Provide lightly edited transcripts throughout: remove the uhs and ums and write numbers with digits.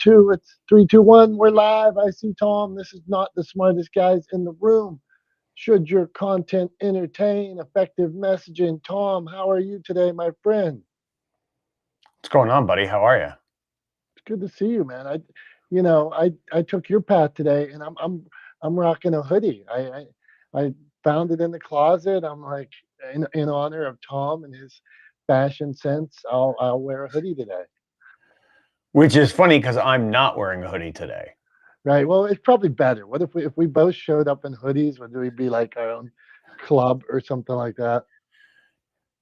2. It's 3, 2, 1. We're live. I see Tom. This is not the smartest guys in the room. Should your content entertain? Effective messaging. Tom, how are you today, my friend? What's going on, buddy? How are you? It's good to see you, man. I took your path today, and I'm rocking a hoodie. I found it in the closet. I'm like, in honor of Tom and his fashion sense, I'll wear a hoodie today. Which is funny because I'm not wearing a hoodie today. Right. Well, it's probably better. What if we both showed up in hoodies? Would we be like our own club or something like that?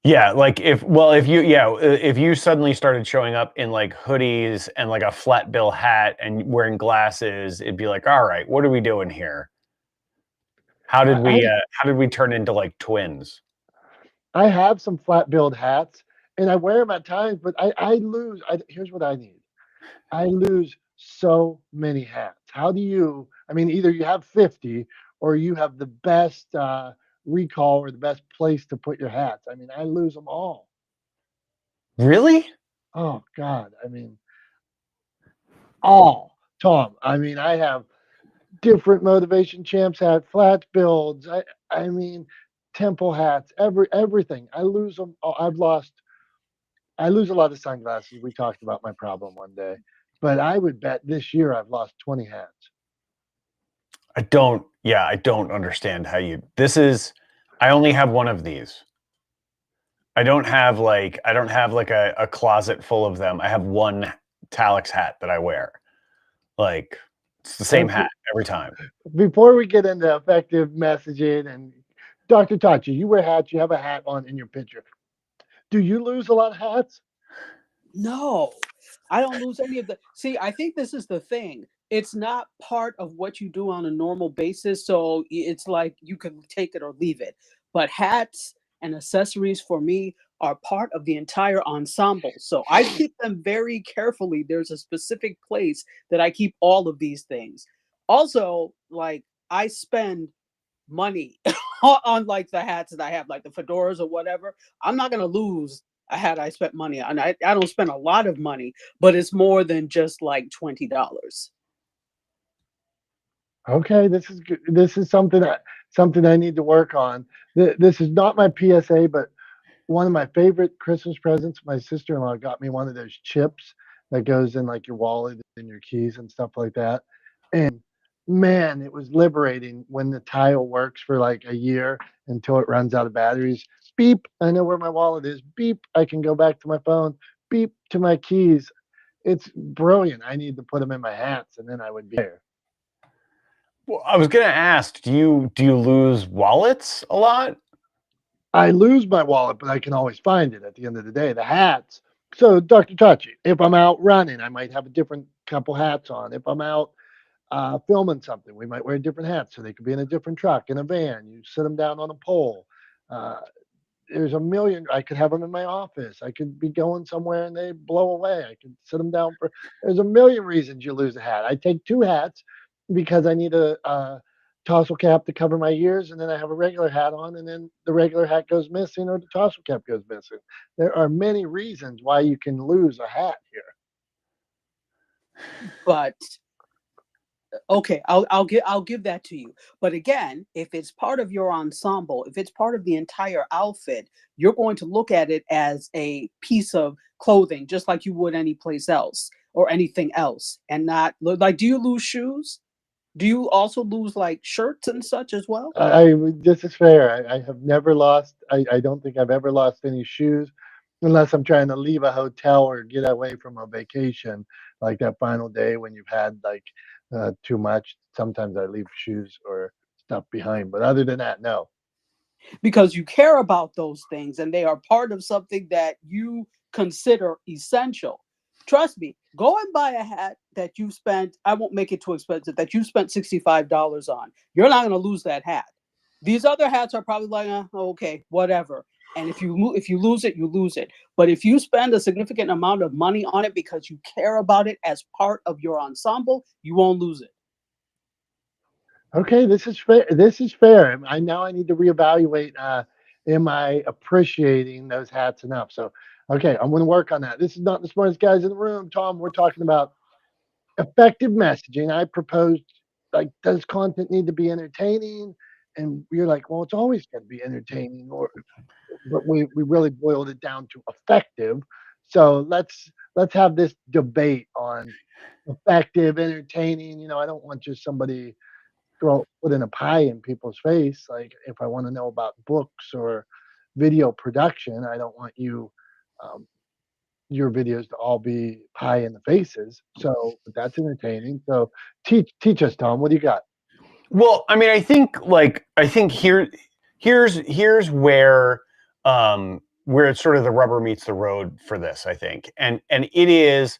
Yeah, like if you suddenly started showing up in like hoodies and like a flat bill hat and wearing glasses, it'd be like, all right, what are we doing here? I How did we turn into like twins? I have some flat billed hats, and I wear them at times, but I lose. Here's what I need. I lose so many hats. How do you? I mean, either you have 50 or you have the best recall or the best place to put your hats. I mean, I lose them all. Really? Oh God. I mean, all. Tom. I mean, I have different motivation champs hat, flat builds. I mean, temple hats, everything. I lose them. I've lost. I lose a lot of sunglasses. We talked about my problem one day, but I would bet this year I've lost 20 hats. I don't understand how you I only have one of these. I don't have like a closet full of them. I have one Talex hat that I wear. Like it's the same Okay. hat every time. Before we get into effective messaging and Dr. Tachi, you wear hats. You have a hat on in your picture. Do you lose a lot of hats? No, I don't lose any of the. See, I think this is the thing. It's not part of what you do on a normal basis. So it's like you can take it or leave it. But hats and accessories for me are part of the entire ensemble. So I keep them very carefully. There's a specific place that I keep all of these things. Also, like I spend money on like the hats that I have, like the fedoras or whatever. I'm not gonna lose a hat I spent money on. I don't spend a lot of money, but it's more than just like $20. Okay, this is good. This is something I need to work on. This is not my PSA, but one of my favorite Christmas presents, my sister-in-law got me one of those chips that goes in like your wallet and your keys and stuff like that. And man, it was liberating when the tile works for like a year until it runs out of batteries. Beep, I know where my wallet is. Beep, I can go back to my phone. Beep to my keys. It's brilliant. I need to put them in my hats and then I would be there. Well, I was gonna ask, do you lose wallets a lot? I lose my wallet, but I can always find it at the end of the day. The hats. So, Dr. Tachi, if I'm out running, I might have a different couple hats on. If I'm out filming something, we might wear different hats so they could be in a different truck, in a van. You sit them down on a pole. Uh, there's a million. I could have them in my office. I could be going somewhere and they blow away. I could sit them down for. There's a million reasons you lose a hat. I take two hats because I need a tassel cap to cover my ears, and then I have a regular hat on, and then the regular hat goes missing or the tassel cap goes missing. There are many reasons why you can lose a hat here. But okay, I'll give that to you. But again, if it's part of your ensemble, if it's part of the entire outfit, you're going to look at it as a piece of clothing, just like you would any place else or anything else, and not like. Do you lose shoes? Do you also lose like shirts and such as well? This is fair. I have never lost. I don't think I've ever lost any shoes, unless I'm trying to leave a hotel or get away from a vacation, like that final day when you've had like too much. Sometimes I leave shoes or stuff behind, but other than that, no. Because you care about those things and they are part of something that you consider essential. Trust me, go and buy a hat that you spent, I won't make it too expensive, that you spent $65 on. You're not going to lose that hat. These other hats are probably like, okay, whatever. And if you lose it, you lose it. But if you spend a significant amount of money on it because you care about it as part of your ensemble, you won't lose it. Okay, this is fair. This is fair. I now I need to reevaluate. Am I appreciating those hats enough? So, okay, I'm going to work on that. This is not the smartest guys in the room, Tom. We're talking about effective messaging. I proposed, like, does content need to be entertaining? And you're like, well, it's always going to be entertaining, but we really boiled it down to effective. So let's have this debate on effective, entertaining. I don't want just somebody putting a pie in people's face. Like, if I want to know about books or video production, I don't want um, your videos to all be pie in the faces. So but that's entertaining. So teach us, Tom. What do you got? Well, I mean, I think here's where it's sort of the rubber meets the road for this, I think. And it is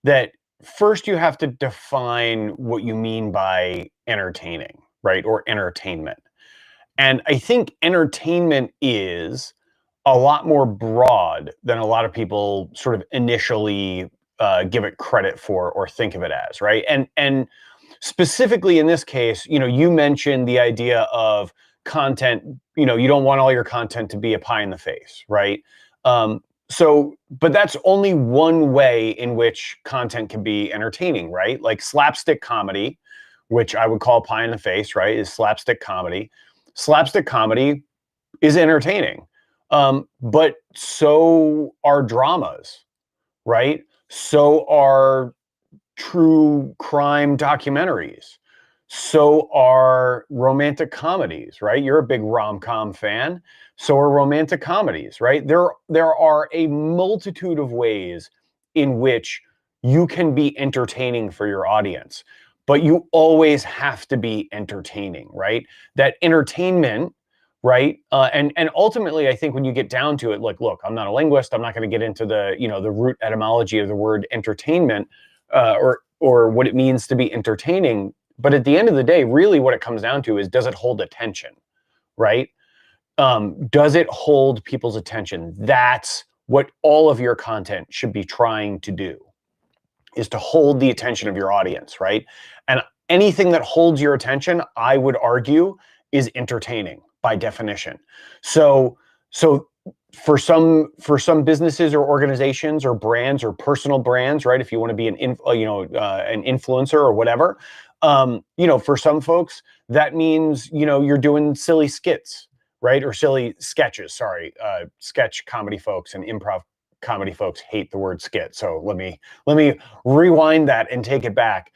that first you have to define what you mean by entertaining, right? Or entertainment. And I think entertainment is a lot more broad than a lot of people sort of initially give it credit for or think of it as, right? And specifically in this case, you mentioned the idea of content. You don't want all your content to be a pie in the face, right? But that's only one way in which content can be entertaining, right? Like slapstick comedy, which I would call pie in the face, right? Is slapstick comedy. Slapstick comedy is entertaining. But so are dramas, right? So are true crime documentaries. So are romantic comedies, right? You're a big rom-com fan. So are romantic comedies, right? There are a multitude of ways in which you can be entertaining for your audience, but you always have to be entertaining, right? That entertainment, right? And ultimately, I think when you get down to it, like, look, I'm not a linguist. I'm not going to get into the root etymology of the word entertainment, or what it means to be entertaining. But at the end of the day, really what it comes down to is, does it hold attention, right? Does it hold people's attention? That's what all of your content should be trying to do, is to hold the attention of your audience, right? And anything that holds your attention, I would argue, is entertaining by definition. So for some businesses or organizations or brands or personal brands, right? If you want to be an influencer or whatever, for some folks that means you're doing silly skits, right? Or silly sketches. Sorry, sketch comedy folks and improv comedy folks hate the word skit. So let me rewind that and take it back,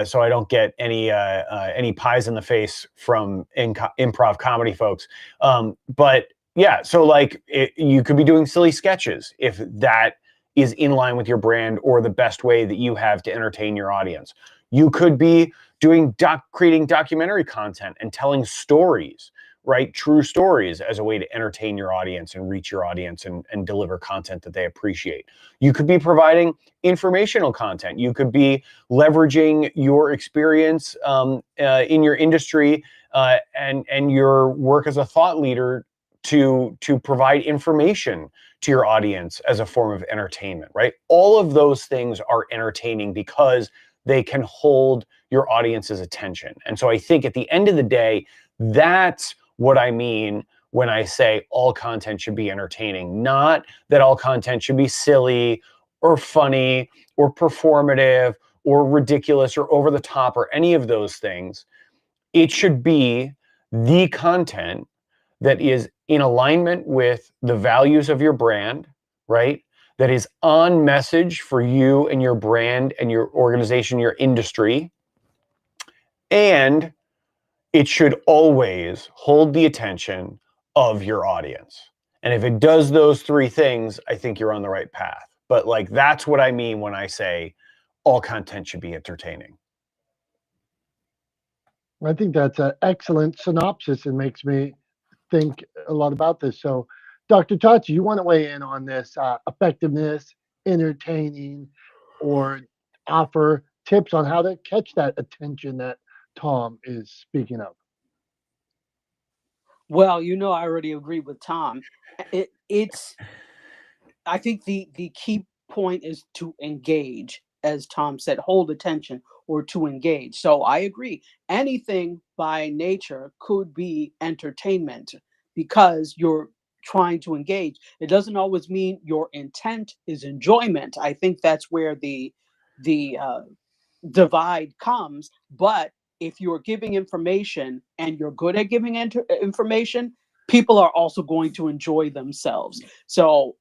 so I don't get any pies in the face from improv comedy folks. But yeah, so like you could be doing silly sketches if that is in line with your brand or the best way that you have to entertain your audience. You could be creating documentary content and telling stories, right? True stories as a way to entertain your audience and reach your audience and deliver content that they appreciate. You could be providing informational content. You could be leveraging your experience in your industry and your work as a thought leader to provide information to your audience as a form of entertainment, right? All of those things are entertaining because they can hold your audience's attention. And so I think at the end of the day, that's what I mean when I say all content should be entertaining, not that all content should be silly or funny or performative or ridiculous or over the top or any of those things. It should be the content that is in alignment with the values of your brand, right? That is on message for you and your brand and your organization, your industry. And it should always hold the attention of your audience. And if it does those three things, I think you're on the right path. But like, that's what I mean when I say all content should be entertaining. I think that's an excellent synopsis and makes me think a lot about this. So, Dr. Tachi, you want to weigh in on this effectiveness, entertaining, or offer tips on how to catch that attention that Tom is speaking of? Well, I already agree with Tom. It's I think the key point is to engage, as Tom said, hold attention or to engage. So I agree. Anything by nature could be entertainment because you're trying to engage. It doesn't always mean your intent is enjoyment. I think that's where the divide comes. But if you're giving information and you're good at giving information, people are also going to enjoy themselves. So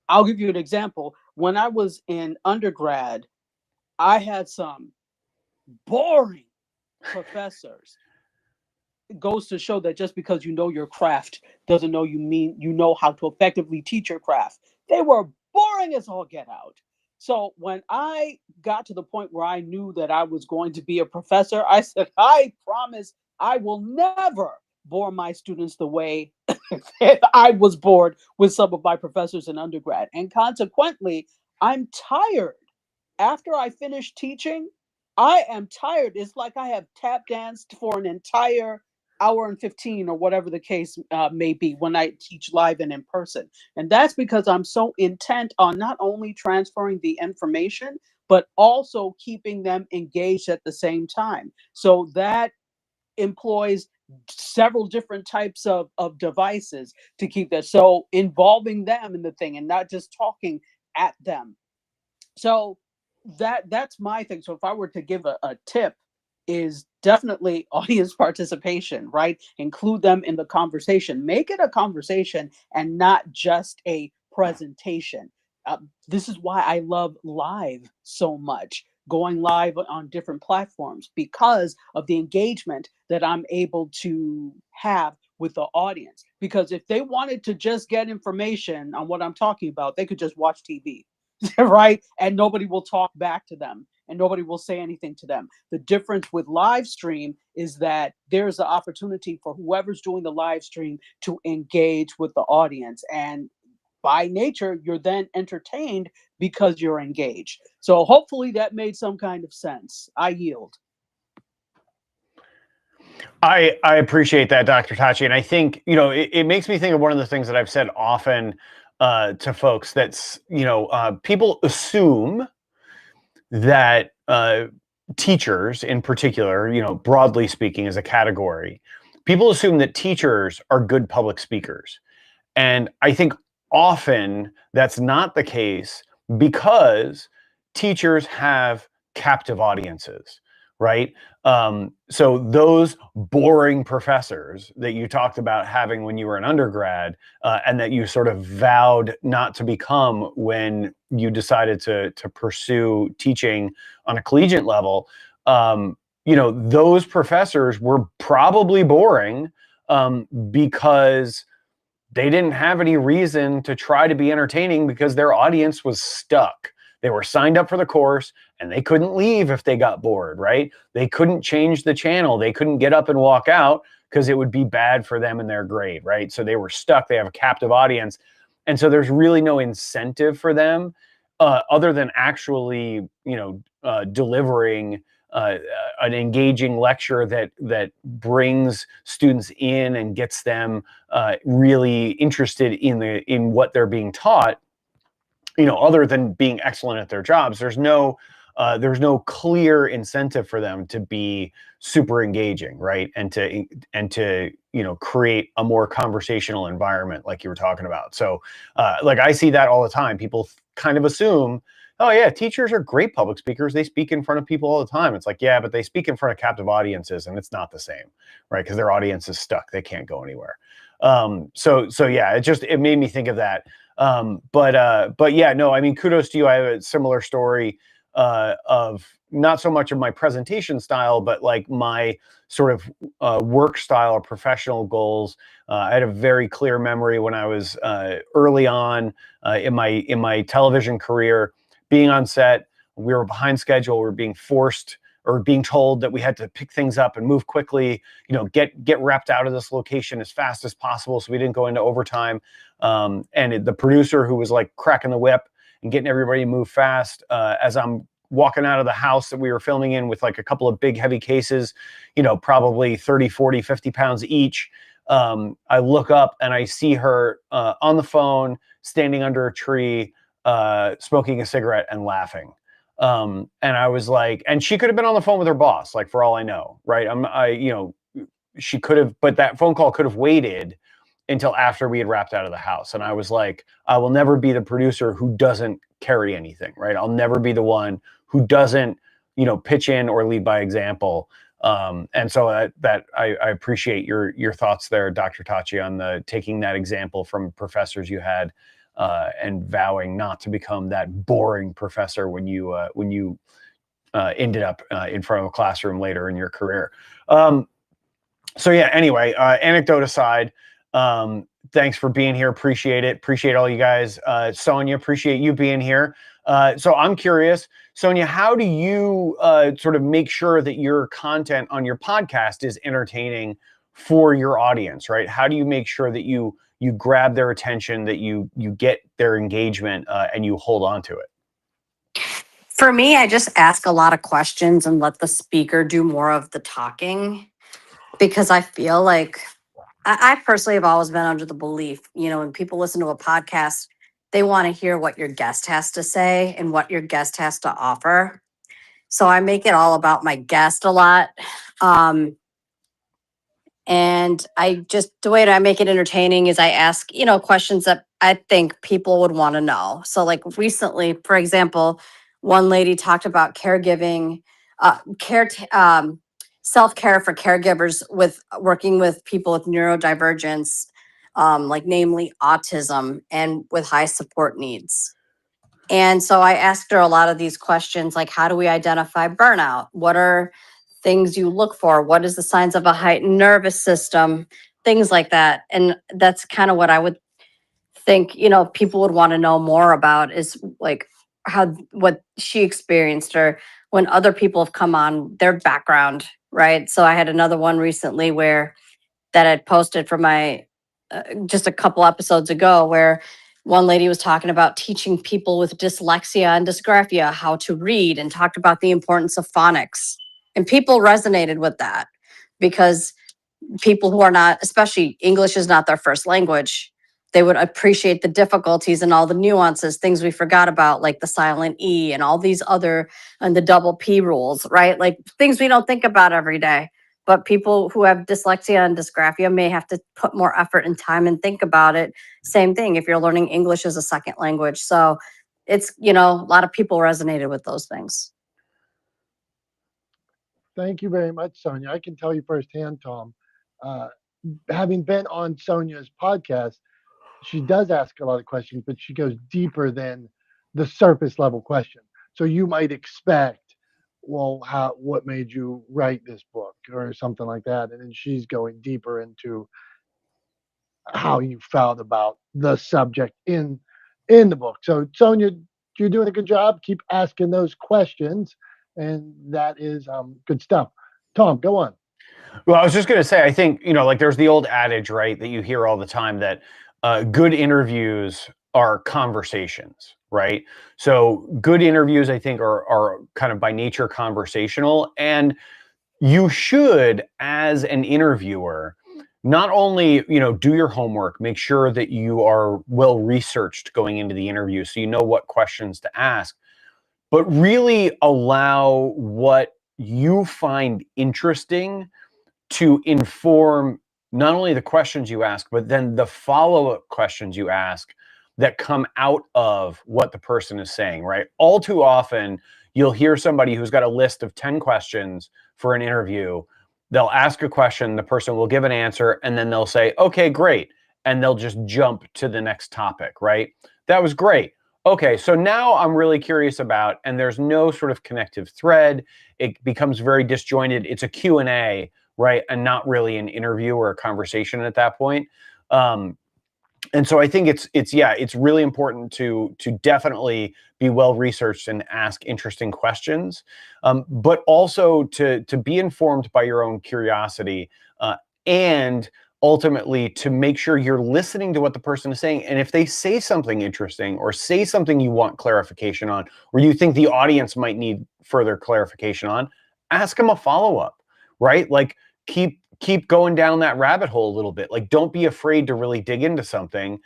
I'll give you an example. When I was in undergrad, I had some boring professors. It goes to show that just because you know your craft doesn't know you know how to effectively teach your craft. They were boring as all get out. So when I got to the point where I knew that I was going to be a professor, I said, I promise I will never bore my students the way I was bored with some of my professors in undergrad. And consequently, I'm tired. After I finish teaching, I am tired. It's like I have tap danced for an entire hour and 15 or whatever the case may be when I teach live and in person. And that's because I'm so intent on not only transferring the information, but also keeping them engaged at the same time. So that employs several different types of devices to keep that. So involving them in the thing and not just talking at them. So that's my thing. So if I were to give a tip, is definitely audience participation, right? Include them in the conversation. Make it a conversation and not just a presentation. This is why I love live so much, going live on different platforms, because of the engagement that I'm able to have with the audience. Because if they wanted to just get information on what I'm talking about, they could just watch TV. Right? And nobody will talk back to them and nobody will say anything to them. The difference with live stream is that there's the opportunity for whoever's doing the live stream to engage with the audience. And by nature, you're then entertained because you're engaged. So hopefully that made some kind of sense. I yield. I appreciate that, Dr. Tachi. And I think, it makes me think of one of the things that I've said often to folks. That's, people assume that teachers in particular, broadly speaking as a category, people assume that teachers are good public speakers. And I think often that's not the case because teachers have captive audiences, right? So those boring professors that you talked about having when you were an undergrad, and that you sort of vowed not to become when you decided to pursue teaching on a collegiate level, those professors were probably boring because they didn't have any reason to try to be entertaining because their audience was stuck. They were signed up for the course and they couldn't leave if they got bored, right? They couldn't change the channel. They couldn't get up and walk out because it would be bad for them in their grade, right? So they were stuck. They have a captive audience. And so there's really no incentive for them other than actually, delivering an engaging lecture that brings students in and gets them really interested in what they're being taught. Other than being excellent at their jobs, there's no clear incentive for them to be super engaging, right? And to create a more conversational environment, like you were talking about. So, like I see that all the time. People kind of assume, oh yeah, teachers are great public speakers. They speak in front of people all the time. It's like, yeah, but they speak in front of captive audiences, and it's not the same, right? Because their audience is stuck; they can't go anywhere. So yeah, it made me think of that. But yeah, no, I mean, kudos to you. I have a similar story of not so much of my presentation style, but like my sort of work style or professional goals. I had a very clear memory when I was early on in my television career, being on set. We were behind schedule. We were being forced or being told that we had to pick things up and move quickly, get repped out of this location as fast as possible so we didn't go into overtime. And the producer, who was like cracking the whip and getting everybody to move fast, as I'm walking out of the house that we were filming in with like a couple of big heavy cases, probably 30, 40, 50 pounds each. I look up and I see her on the phone, standing under a tree, smoking a cigarette and laughing. And I was like, and she could have been on the phone with her boss, like for all I know, right? She could have, but that phone call could have waited until after we had wrapped out of the house. And I was like, I will never be the producer who doesn't carry anything, right? I'll never be the one who doesn't pitch in or lead by example. And so that I appreciate your thoughts there, Dr. Tachi, on taking that example from professors you had, and vowing not to become that boring professor when you ended up in front of a classroom later in your career. So yeah, anyway, anecdote aside, thanks for being here. Appreciate it. Appreciate all you guys. Sonia, appreciate you being here. So I'm curious, Sonia, how do you sort of make sure that your content on your podcast is entertaining for your audience, right? How do you make sure that you grab their attention, that you get their engagement, and you hold on to it? For me, I just ask a lot of questions and let the speaker do more of the talking, because I feel like I personally have always been under the belief, when people listen to a podcast, they want to hear what your guest has to say and what your guest has to offer. So I make it all about my guest a lot. And the way that I make it entertaining is I ask, questions that I think people would want to know. So like recently, for example, one lady talked about caregiving, self-care for caregivers with working with people with neurodivergence, like namely autism and with high support needs. And so I asked her a lot of these questions, like how do we identify burnout? What are things you look for? What is the signs of a heightened nervous system? Things like that. And that's kind of what I would think, people would want to know more about, is like what she experienced, or when other people have come on, their background, right? So I had another one recently that I'd posted from my just a couple episodes ago, where one lady was talking about teaching people with dyslexia and dysgraphia how to read, and talked about the importance of phonics. And people resonated with that, because people who are not, especially English is not their first language, they would appreciate the difficulties and all the nuances, things we forgot about, like the silent E and all these other, and the double P rules, right? Like things we don't think about every day. But people who have dyslexia and dysgraphia may have to put more effort and time and think about it. Same thing if you're learning English as a second language. So it's, a lot of people resonated with those things. Thank you very much, Sonia. I can tell you firsthand, Tom, having been on Sonia's podcast, she does ask a lot of questions, but she goes deeper than the surface level question. So you might expect, well, what made you write this book or something like that, and then she's going deeper into how you felt about the subject in the book. So Sonia, you're doing a good job. Keep asking those questions, and that is good stuff. Tom, go on. Well, I was just going to say, I think, like there's the old adage, right, that you hear all the time, that good interviews are conversations, right? So good interviews, I think, are kind of by nature conversational. And you should, as an interviewer, not only, do your homework, make sure that you are well researched going into the interview so you know what questions to ask, but really allow what you find interesting to inform not only the questions you ask, but then the follow-up questions you ask that come out of what the person is saying, right? All too often, you'll hear somebody who's got a list of 10 questions for an interview. They'll ask a question, the person will give an answer, and then they'll say, okay, great. And they'll just jump to the next topic, right? That was great. Okay, so now I'm really curious about, and there's no sort of connective thread. It becomes very disjointed. It's a Q&A, right? And not really an interview or a conversation at that point. And so I think it's really important to definitely be well researched and ask interesting questions, but also to be informed by your own curiosity, and ultimately to make sure you're listening to what the person is saying. And if they say something interesting or say something you want clarification on, or you think the audience might need further clarification on, ask them a follow-up, right? Like keep going down that rabbit hole a little bit. Like, don't be afraid to really dig into something.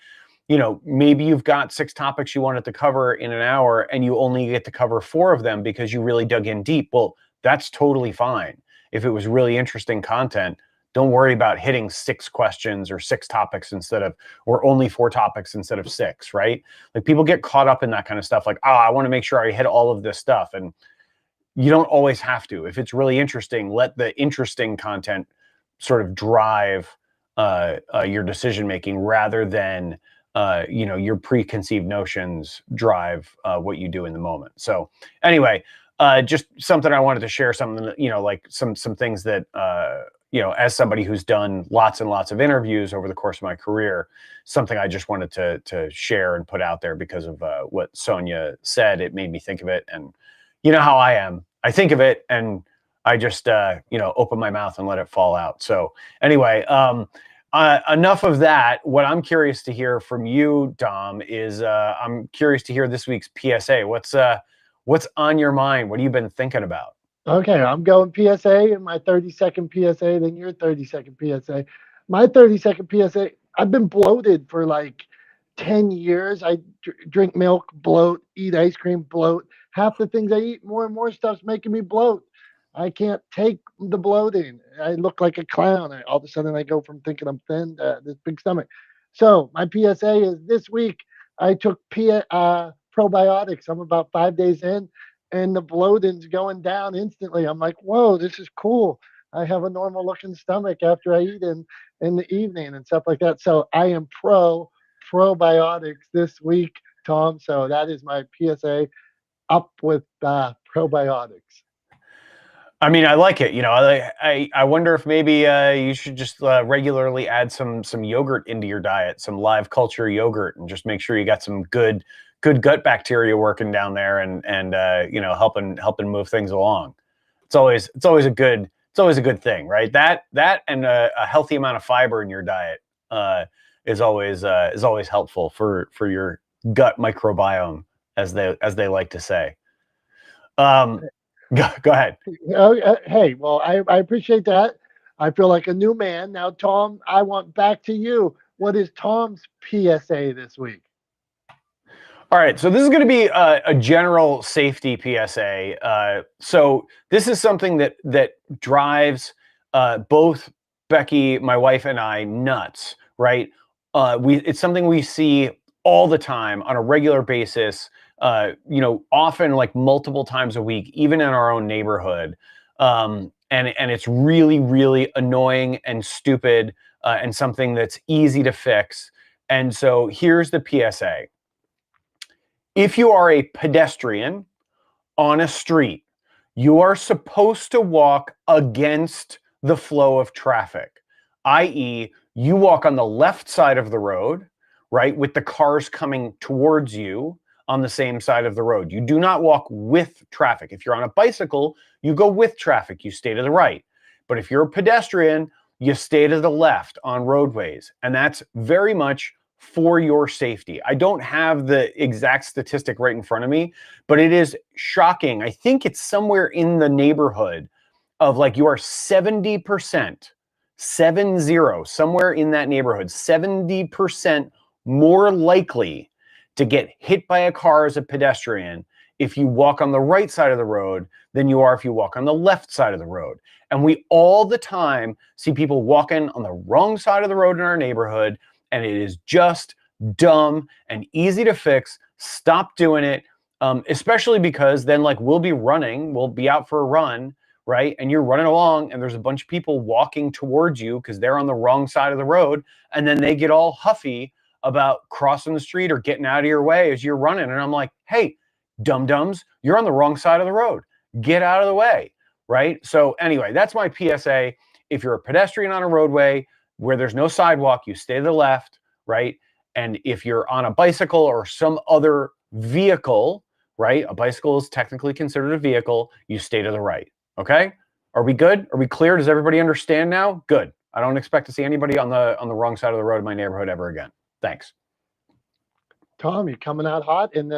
Maybe you've got 6 topics you wanted to cover in an hour and you only get to cover 4 of them because you really dug in deep. Well, that's totally fine. If it was really interesting content, don't worry about hitting 6 questions or 6 topics or only 4 topics instead of 6, right? Like, people get caught up in that kind of stuff. Like, I want to make sure I hit all of this stuff. And you don't always have to. If it's really interesting, let the interesting content sort of drive your decision making rather than your preconceived notions drive what you do in the moment. So anyway, just something I wanted to share. Something that, like some things that as somebody who's done lots and lots of interviews over the course of my career, something I just wanted to share and put out there because of what Sonia said. It made me think of it, and you know how I am. I think of it and I just open my mouth and let it fall out. So anyway, enough of that. What I'm curious to hear from you, Dom, is I'm curious to hear this week's PSA. What's on your mind? What have you been thinking about? Okay, I'm going PSA and my 30-second PSA, then your 30-second PSA. My 30-second PSA, I've been bloated for like 10 years. I drink milk, bloat, eat ice cream, bloat. Half the things I eat, more and more stuff's making me bloat. I can't take the bloating. I look like a clown. All of a sudden, I go from thinking I'm thin to this big stomach. So my PSA is this week I took probiotics. I'm about 5 days in, and the bloating's going down instantly. I'm like, whoa, this is cool. I have a normal looking stomach after I eat in the evening and stuff like that. So I am probiotics this week, Tom. So that is my PSA, up with probiotics. I mean, I like it. I wonder if maybe you should just regularly add some yogurt into your diet, some live culture yogurt, and just make sure you got some good gut bacteria working down there, and helping move things along. It's always a good thing, right? That and a healthy amount of fiber in your diet is always helpful for your gut microbiome, as they like to say. Go ahead. Hey, well, I appreciate that. I feel like a new man. Now, Tom, I want back to you. What is Tom's PSA this week? All right, so this is going to be a general safety PSA. So this is something that drives both Becky, my wife, and I nuts, right? It's something we see all the time on a regular basis. Often like multiple times a week, even in our own neighborhood. And it's really, really annoying and stupid, and something that's easy to fix. And so here's the PSA. If you are a pedestrian on a street, you are supposed to walk against the flow of traffic, i.e., you walk on the left side of the road, right, with the cars coming towards you on the same side of the road. You do not walk with traffic. If you're on a bicycle, you go with traffic. You stay to the right. But if you're a pedestrian, you stay to the left on roadways. And that's very much for your safety. I don't have the exact statistic right in front of me, but it is shocking. I think it's somewhere in the neighborhood of like you are 70%, 70, somewhere in that neighborhood, 70% more likely to get hit by a car as a pedestrian if you walk on the right side of the road than you are if you walk on the left side of the road. And we all the time see people walking on the wrong side of the road in our neighborhood, and it is just dumb and easy to fix. Stop doing it, especially because then like we'll be out for a run, right? And you're running along and there's a bunch of people walking towards you because they're on the wrong side of the road, and then they get all huffy about crossing the street or getting out of your way as you're running. And I'm like, hey, dum-dums, you're on the wrong side of the road. Get out of the way, right? So anyway, that's my PSA. If you're a pedestrian on a roadway where there's no sidewalk, you stay to the left, right? And if you're on a bicycle or some other vehicle, right? A bicycle is technically considered a vehicle, you stay to the right, okay? Are we good? Are we clear? Does everybody understand now? Good. I don't expect to see anybody on the wrong side of the road in my neighborhood ever again. Thanks. Tom, you're coming out hot in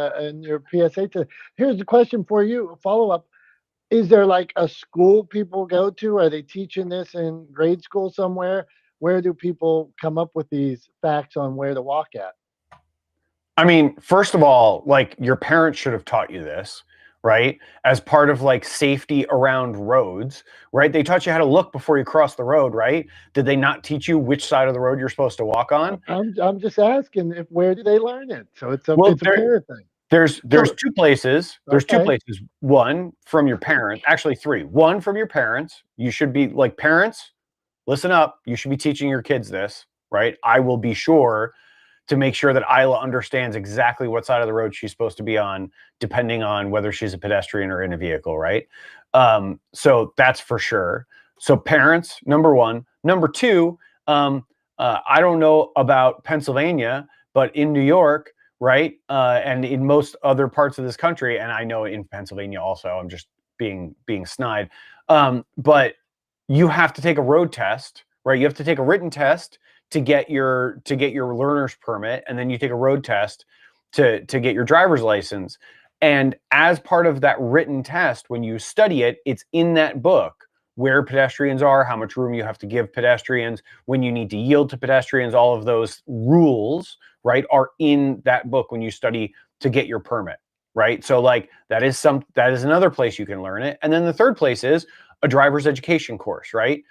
your PSA. Here's the question for you, a follow-up. Is there like a school people go to? Are they teaching this in grade school somewhere? Where do people come up with these facts on where to walk at? I mean, first of all, like your parents should have taught you this, right? As part of like safety around roads, right? They taught you how to look before you cross the road, right? Did they not teach you which side of the road you're supposed to walk on? I'm just asking where do they learn it? So it's a parent thing. There's So- two places. There's two Okay. places. One from your parents, actually three. One from your parents. You should be like, parents, listen up. You should be teaching your kids this, right? I will be sure to make sure that Isla understands exactly what side of the road she's supposed to be on, depending on whether she's a pedestrian or in a vehicle, right? So that's for sure. So parents, number one. Number two, I don't know about Pennsylvania, but in New York, right, and in most other parts of this country, and I know in Pennsylvania also, I'm just being snide, but you have to take a road test, right? You have to take a written test to get your learner's permit, and then you take a road test to get your driver's license. And as part of that written test, when you study it, it's in that book where pedestrians are, how much room you have to give pedestrians, when you need to yield to pedestrians, all of those rules, right, are in that book when you study to get your permit, right? So like that is another place you can learn it. And then the third place is a driver's education course, right?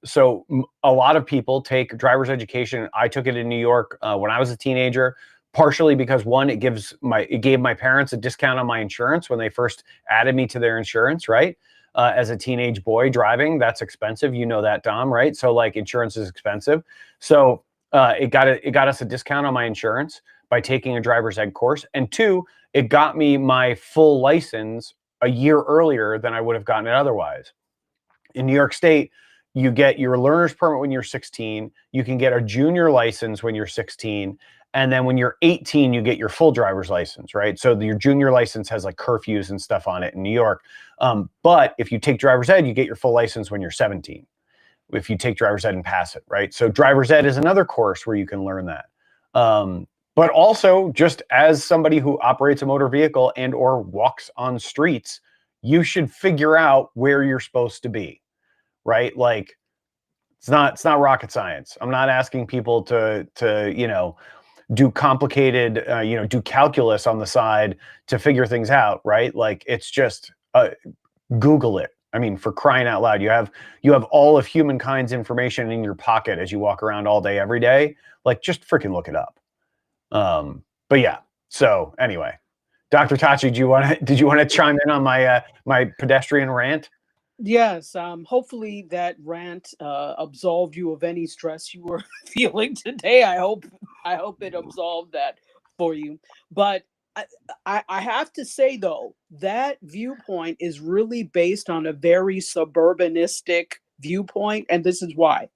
So a lot of people take driver's education. I took it in New York when I was a teenager, partially because one, it gave my parents a discount on my insurance when they first added me to their insurance, right? As a teenage boy driving, that's expensive. You know that, Dom, right? So like insurance is expensive. So it got us a discount on my insurance by taking a driver's ed course. And two, it got me my full license a year earlier than I would have gotten it otherwise. In New York State, you get your learner's permit when you're 16. You can get a junior license when you're 16. And then when you're 18, you get your full driver's license, right? So your junior license has like curfews and stuff on it in New York. But if you take driver's ed, you get your full license when you're 17. If you take driver's ed and pass it, right? So driver's ed is another course where you can learn that. But also, just as somebody who operates a motor vehicle and or walks on streets, you should figure out where you're supposed to be, right? Like it's not rocket science. I'm not asking people to do complicated, do calculus on the side to figure things out, right? Like it's just Google it. I mean, for crying out loud, you have all of humankind's information in your pocket as you walk around all day, every day. Like, just freaking look it up. But yeah. So anyway, Dr. Tachi, did you want to chime in on my my pedestrian rant? Yes, hopefully that rant absolved you of any stress you were feeling today. I hope it absolved that for you. But I have to say though, that viewpoint is really based on a very suburbanistic viewpoint, and this is why.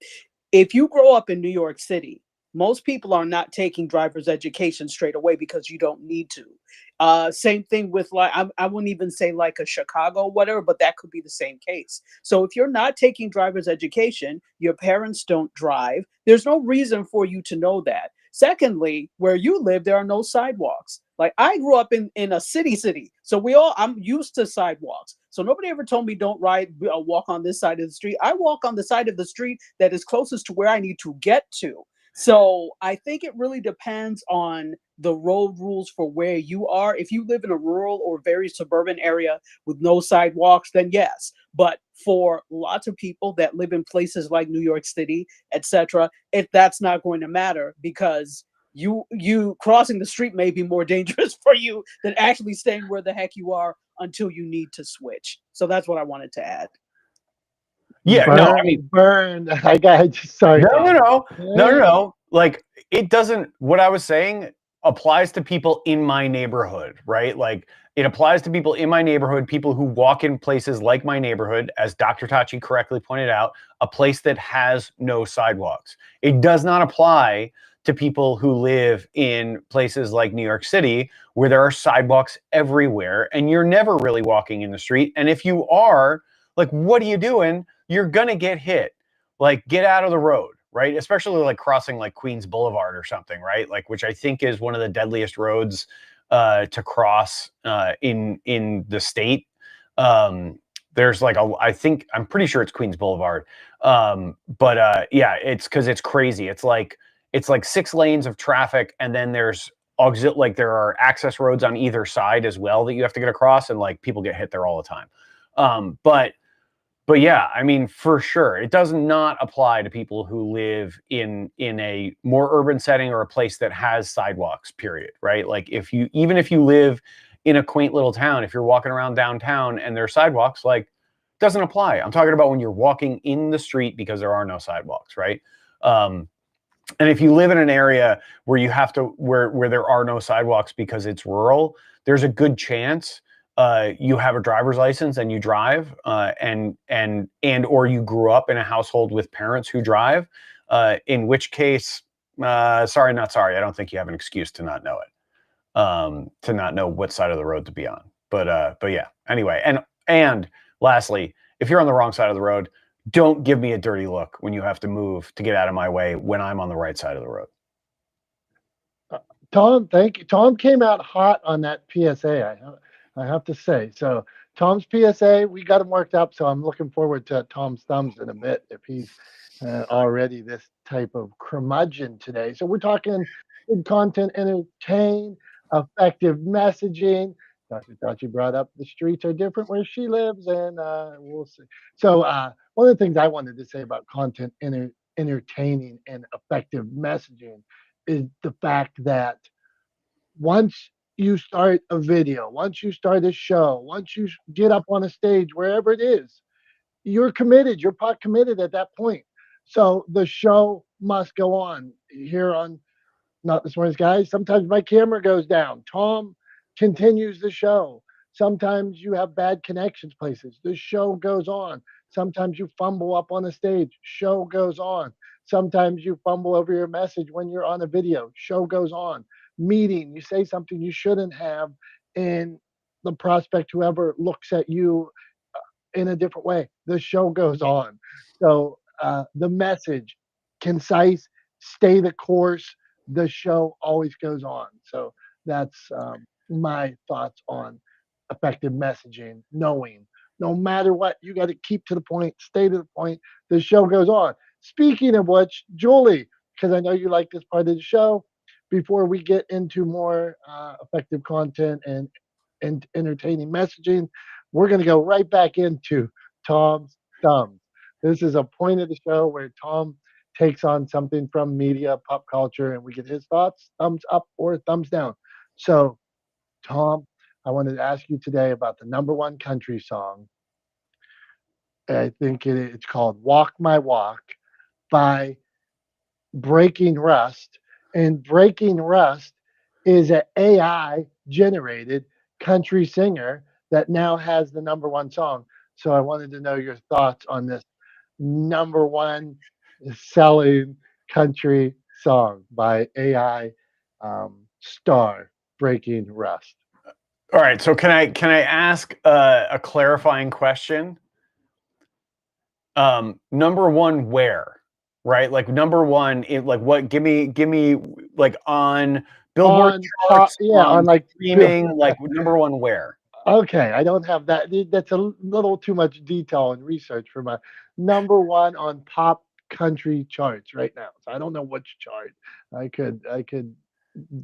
If you grow up in New York City, most people are not taking driver's education straight away because you don't need to. Same thing with like I wouldn't even say like a Chicago, whatever, but that could be the same case. So if you're not taking driver's education, your parents don't drive. There's no reason for you to know that. Secondly, where you live, there are no sidewalks. Like I grew up in a city, so I'm used to sidewalks. So nobody ever told me don't walk on this side of the street. I walk on the side of the street that is closest to where I need to get to. So I think it really depends on the road rules for where you are. If you live in a rural or very suburban area with no sidewalks, then yes. But for lots of people that live in places like New York City, etc., that's not going to matter because you crossing the street may be more dangerous for you than actually staying where the heck you are until you need to switch. So that's what I wanted to add. Yeah, burn, no, I mean, burn. I got sorry. No. Like it doesn't. What I was saying applies to people in my neighborhood, right? Like it applies to people in my neighborhood, people who walk in places like my neighborhood, as Dr. Tachi correctly pointed out, a place that has no sidewalks. It does not apply to people who live in places like New York City, where there are sidewalks everywhere and you're never really walking in the street. And if you are, like, what are you doing? You're gonna get hit. Like, get out of the road, right? Especially like crossing like Queens Boulevard or something, right? Like, which I think is one of the deadliest roads to cross in the state. There's like I'm pretty sure it's Queens Boulevard. But yeah, it's because it's crazy. It's like 6 lanes of traffic, and then there's like there are access roads on either side as well that you have to get across, and like people get hit there all the time. But But yeah, I mean, for sure, it does not apply to people who live in a more urban setting or a place that has sidewalks, period, right? Like even if you live in a quaint little town, if you're walking around downtown and there are sidewalks, like, doesn't apply. I'm talking about when you're walking in the street because there are no sidewalks, right? And if you live in an area where you have to where there are no sidewalks because it's rural, there's a good chance you have a driver's license and you drive, and or you grew up in a household with parents who drive. In which case, sorry, not sorry. I don't think you have an excuse to not know it, to not know what side of the road to be on. But yeah. Anyway, and lastly, if you're on the wrong side of the road, don't give me a dirty look when you have to move to get out of my way when I'm on the right side of the road. Tom, thank you. Tom came out hot on that PSA. I have to say. So Tom's PSA, we got him worked up. So I'm looking forward to Tom's thumbs in a bit if he's already this type of curmudgeon today. So we're talking good content, entertain, effective messaging. Dr. Tachi brought up the streets are different where she lives, and we'll see. So one of the things I wanted to say about content, entertaining, and effective messaging is the fact that once you start a video, once you start a show, once you get up on a stage, wherever it is, you're committed. You're pot committed at that point. So the show must go on. Here on Not This Morning's Guys, sometimes my camera goes down. Tom continues the show. Sometimes you have bad connections places. The show goes on. Sometimes you fumble up on the stage. Show goes on. Sometimes you fumble over your message when you're on a video. Show goes on. Meeting, you say something you shouldn't have, and the prospect, whoever, looks at you in a different way. The show goes on. So the message, concise, stay the course. The show always goes on. So that's my thoughts on effective messaging. Knowing no matter what, you got to keep to the point, stay to the point. The show goes on. Speaking of which, Julie, because I know you like this part of the show, before we get into more effective content and entertaining messaging, we're going to go right back into Tom's thumbs. This is a point of the show where Tom takes on something from media, pop culture, and we get his thoughts, thumbs up or thumbs down. So, Tom, I wanted to ask you today about the number one country song. I think it's called Walk My Walk by Breaking Rust. And Breaking Rust is an AI generated country singer that now has the number one song. So I wanted to know your thoughts on this number one selling country song by AI star Breaking Rust. All right. So can I ask a clarifying question? Number one, where? Right? Like number one, like what? Give me like on Billboard On charts, on like streaming, like number one, where? Okay, I don't have that. That's a little too much detail and research for my number one on pop country charts right now. So I don't know which chart. I could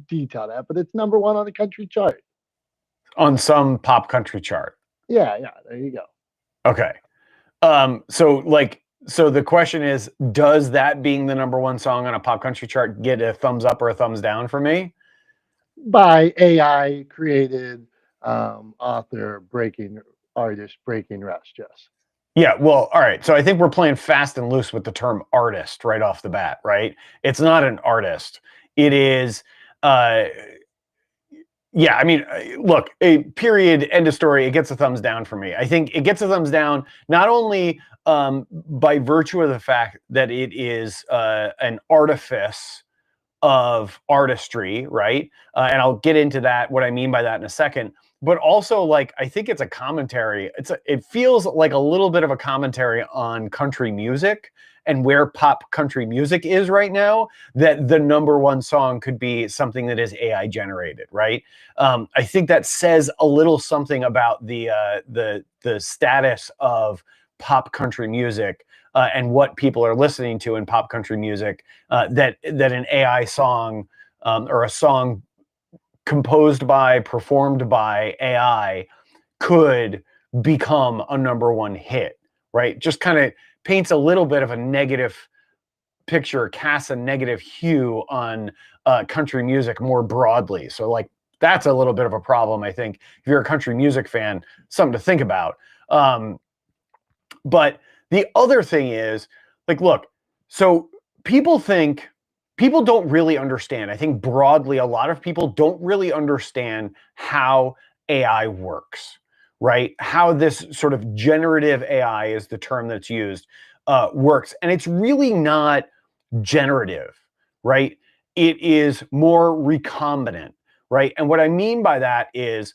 detail that, but it's number one on the country chart. On some pop country chart. Yeah, there you go. Okay. So the question is, does that being the number one song on a pop country chart get a thumbs up or a thumbs down for me? By AI created author artist Breaking Rust, yes. Yeah, well, all right. So I think we're playing fast and loose with the term artist right off the bat, right? It's not an artist. It is, yeah, I mean, look, a period, end of story. It gets a thumbs down for me. I think it gets a thumbs down not only by virtue of the fact that it is an artifice of artistry, right? And I'll get into that, what I mean by that in a second. But also, like, I think it's a commentary. It feels like a little bit of a commentary on country music and where pop country music is right now, that the number one song could be something that is AI generated, right? I think that says a little something about the status of pop country music and what people are listening to in pop country music. That an AI song or a song composed by, performed by AI could become a number one hit, right? Just kind of paints a little bit of a negative picture, casts a negative hue on country music more broadly. So like that's a little bit of a problem, I think. If you're a country music fan, something to think about. But the other thing is, like, look, so people don't really understand. I think broadly, a lot of people don't really understand how AI works, right? How this sort of generative AI is the term that's used, works. And it's really not generative, right? It is more recombinant, right? And what I mean by that is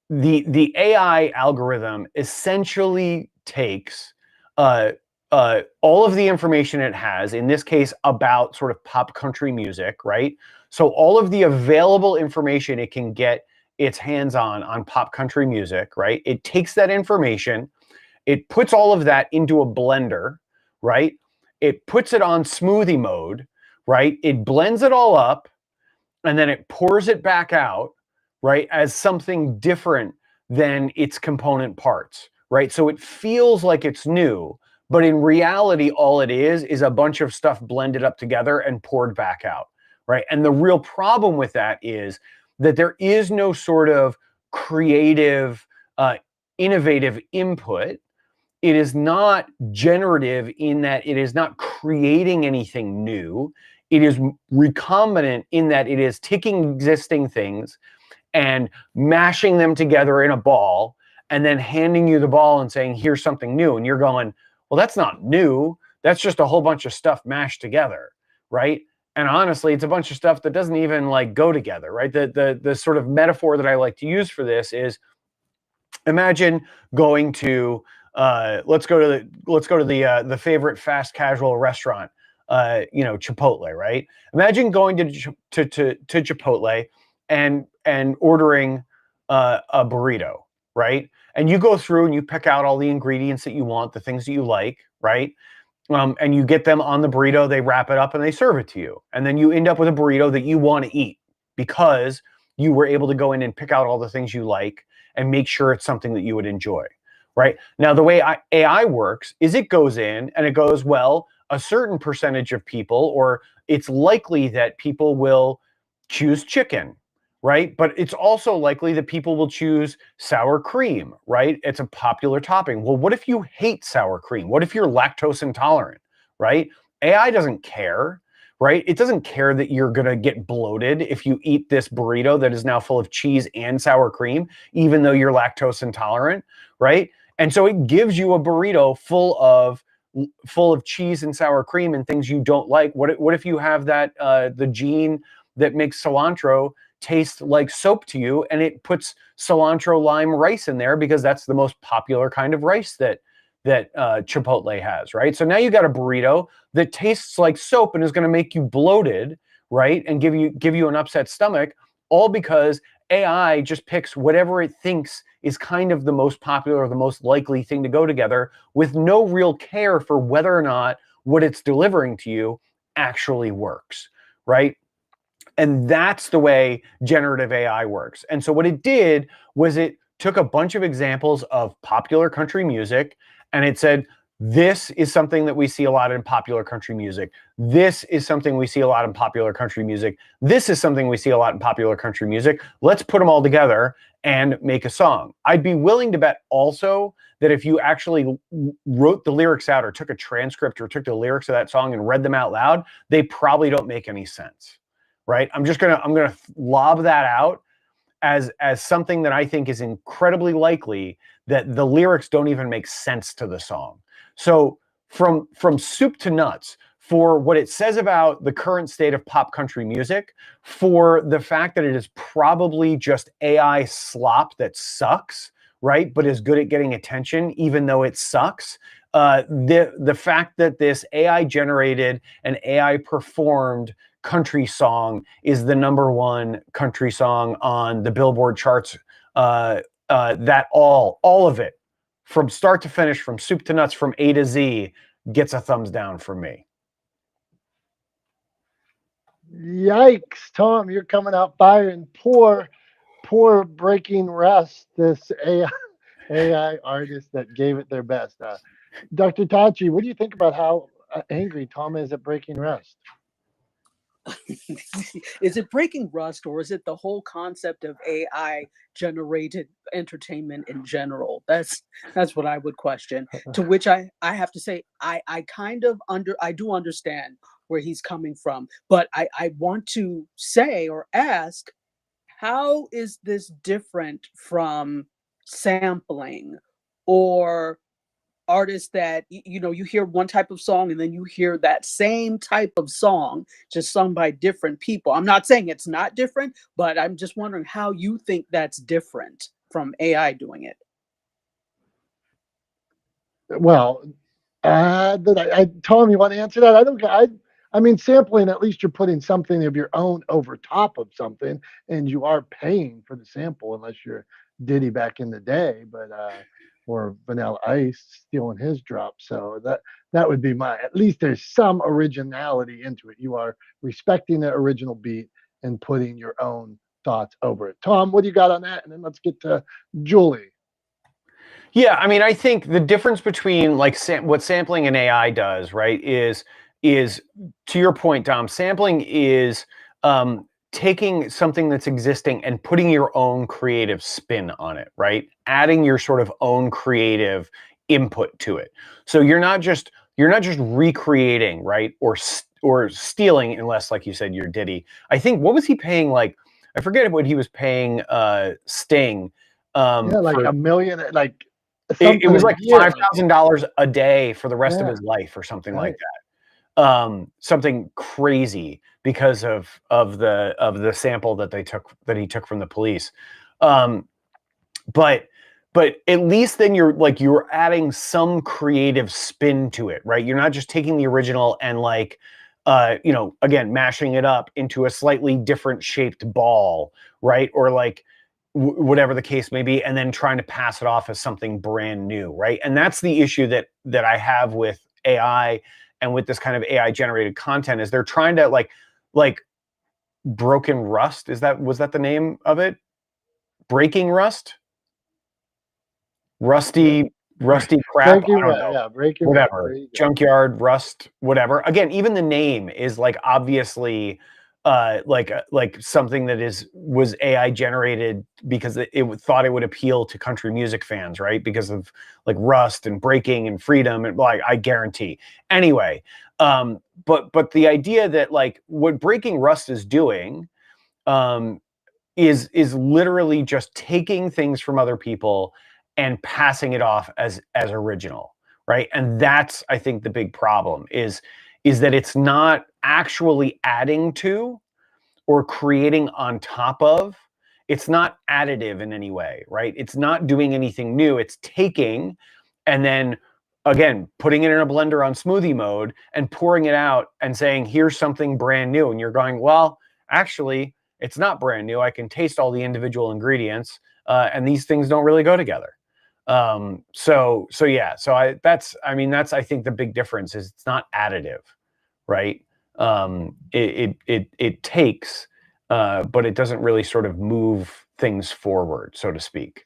the AI algorithm essentially takes all of the information it has, in this case about sort of pop country music, right? So all of the available information it can get its hands on pop country music, right? It takes that information, it puts all of that into a blender, right? It puts it on smoothie mode, right? It blends it all up, and then it pours it back out, right, as something different than its component parts, right? So it feels like it's new, but in reality, all it is a bunch of stuff blended up together and poured back out, right? And the real problem with that is that there is no sort of creative, innovative input. It is not generative in that it is not creating anything new. It is recombinant in that it is taking existing things and mashing them together in a ball and then handing you the ball and saying, here's something new. And you're going, well, that's not new. That's just a whole bunch of stuff mashed together, right? And honestly, it's a bunch of stuff that doesn't even like go together, right? The sort of metaphor that I like to use for this is, imagine going to let's go to the favorite fast casual restaurant, Chipotle, right? Imagine going to Chipotle and ordering a burrito, right? And you go through and you pick out all the ingredients that you want, the things that you like, right? And you get them on the burrito, they wrap it up and they serve it to you. And then you end up with a burrito that you want to eat because you were able to go in and pick out all the things you like and make sure it's something that you would enjoy, right? Now, the way AI works is it goes in and it goes, well, a certain percentage of people, or it's likely that people will choose chicken, right? But it's also likely that people will choose sour cream, right? It's a popular topping. Well, what if you hate sour cream? What if you're lactose intolerant, right? AI doesn't care, right? It doesn't care that you're going to get bloated if you eat this burrito that is now full of cheese and sour cream, even though you're lactose intolerant, right? And so it gives you a burrito full of cheese and sour cream and things you don't like. What if you have that the gene that makes cilantro taste like soap to you, and it puts cilantro lime rice in there because that's the most popular kind of rice that Chipotle has, right? So now you got a burrito that tastes like soap and is going to make you bloated, right? And give you an upset stomach, all because AI just picks whatever it thinks is kind of the most popular or the most likely thing to go together, with no real care for whether or not what it's delivering to you actually works, right? And that's the way generative AI works. And so what it did was it took a bunch of examples of popular country music and it said, this is something that we see a lot in popular country music. This is something we see a lot in popular country music. This is something we see a lot in popular country music. Let's put them all together and make a song. I'd be willing to bet also that if you actually wrote the lyrics out or took a transcript or took the lyrics of that song and read them out loud, they probably don't make any sense, right? I'm gonna lob that out as something that I think is incredibly likely that the lyrics don't even make sense to the song. So from soup to nuts, for what it says about the current state of pop country music, for the fact that it is probably just AI slop that sucks, right? But is good at getting attention, even though it sucks. The fact that this AI generated and AI performed country song is the #1 country song on the Billboard charts. That all of it, from start to finish, from soup to nuts, from A to Z, gets a thumbs down from me. Yikes, Tom, you're coming out firing. Poor breaking rest, this AI artist that gave it their best. Dr. Tachi, what do you think about how angry Tom is at breaking rust? Is it breaking rust, or is it the whole concept of AI generated entertainment in general? That's what I would question. To which I have to say I kind of I do understand where he's coming from, but I want to say or ask, how is this different from sampling or artists that you hear one type of song and then you hear that same type of song just sung by different people? I'm not saying it's not different, but I'm just wondering how you think that's different from AI doing it. Well, Tom, you want to answer that? I don't. I mean, sampling. At least you're putting something of your own over top of something, and you are paying for the sample, unless you're Diddy back in the day, but or Vanilla Ice stealing his drop. So that would be my. At least there's some originality into it. You are respecting the original beat and putting your own thoughts over it. Tom, what do you got on that? And then let's get to Julie. Yeah, I mean, I think the difference between like what sampling and AI does, right, is to your point, Dom. Sampling is taking something that's existing and putting your own creative spin on it, right? Adding your sort of own creative input to it. So you're not just recreating, right, or stealing, unless, like you said, you're Diddy. I think, what was he paying? Like, I forget what he was paying Sting. Yeah, like for, a million, like it something was a like year. $5,000 a day for the rest of Yeah, his life, or something like right. that. Something crazy because of the sample that he took from the police. Um, but at least then you're adding some creative spin to it, right? You're not just taking the original and again, mashing it up into a slightly different shaped ball, right? Or like whatever the case may be, and then trying to pass it off as something brand new, right? And that's the issue that I have with AI and with this kind of AI generated content, is they're trying to like Broken Rust. Was that the name of it? Breaking Rust? Rusty crap. Breaking I don't Rust. know. Yeah, Breaking Rust. There Whatever. you go. Junkyard Rust. Whatever. Again, even the name is like obviously like something that was AI generated because it thought it would appeal to country music fans, right? Because of like rust and breaking and freedom, and like, I guarantee. Anyway, but the idea that like what Breaking Rust is doing is is just taking things from other people and passing it off as original, right? And that's, I think, the big problem is that it's not actually adding to or creating on top of. It's not additive in any way, right? It's not doing anything new. It's taking and then again putting it in a blender on smoothie mode and pouring it out and saying, here's something brand new. And you're going, well, actually, it's not brand new. I can taste all the individual ingredients, and these things don't really go together. So yeah. So that's I think the big difference is it's not additive, right? It takes, but it doesn't really sort of move things forward, so to speak.